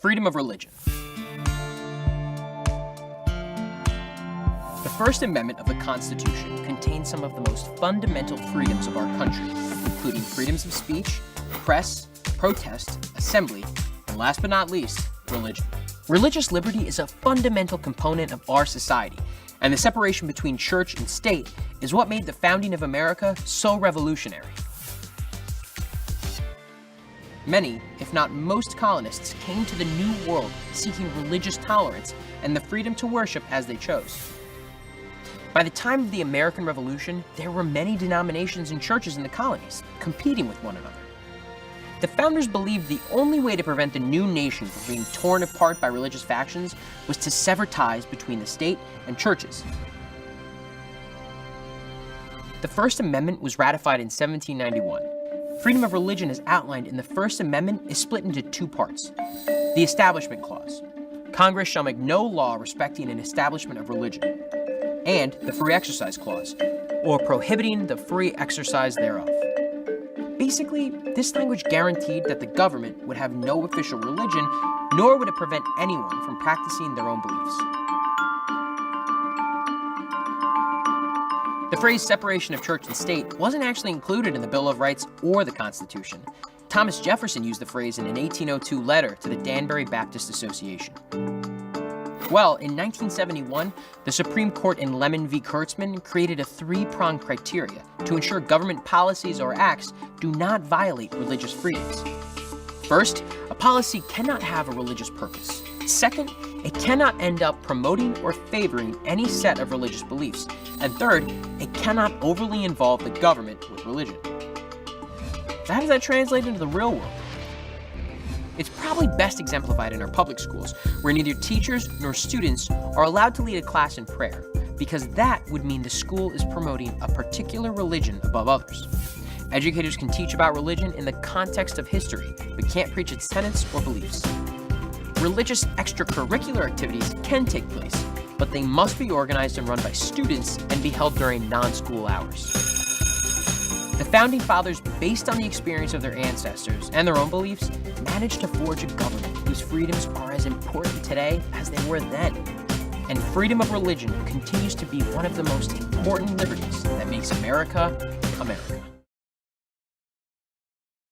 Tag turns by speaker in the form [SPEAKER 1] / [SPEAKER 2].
[SPEAKER 1] Freedom of religion. The First Amendment of the Constitution contains some of the most fundamental freedoms of our country, including freedoms of speech, press, protest, assembly, and last but not least, religion. Religious liberty is a fundamental component of our society, and the separation between church and state is what made the founding of America so revolutionary. Many, if not most colonists, came to the New World seeking religious tolerance and the freedom to worship as they chose. By the time of the American Revolution, there were many denominations and churches in the colonies, competing with one another. The founders believed the only way to prevent the new nation from being torn apart by religious factions was to sever ties between the state and churches. The First Amendment was ratified in 1791. Freedom of religion as outlined in the First Amendment is split into two parts. The Establishment Clause. Congress shall make no law respecting an establishment of religion. And the Free Exercise Clause, or prohibiting the free exercise thereof. Basically, this language guaranteed that the government would have no official religion, nor would it prevent anyone from practicing their own beliefs. The phrase separation of church and state wasn't actually included in the Bill of Rights or the Constitution. Thomas Jefferson used the phrase in an 1802 letter to the Danbury Baptist Association. Well, in 1971, the Supreme Court in Lemon v. Kurtzman created a three-pronged criteria to ensure government policies or acts do not violate religious freedoms. First, a policy cannot have a religious purpose. Second, it cannot end up promoting or favoring any set of religious beliefs. And third, it cannot overly involve the government with religion. So how does that translate into the real world? It's probably best exemplified in our public schools, where neither teachers nor students are allowed to lead a class in prayer, because that would mean the school is promoting a particular religion above others. Educators can teach about religion in the context of history, but can't preach its tenets or beliefs. Religious extracurricular activities can take place, but they must be organized and run by students and be held during non-school hours. The Founding Fathers, based on the experience of their ancestors and their own beliefs, managed to forge a government whose freedoms are as important today as they were then. And freedom of religion continues to be one of the most important liberties that makes America, America.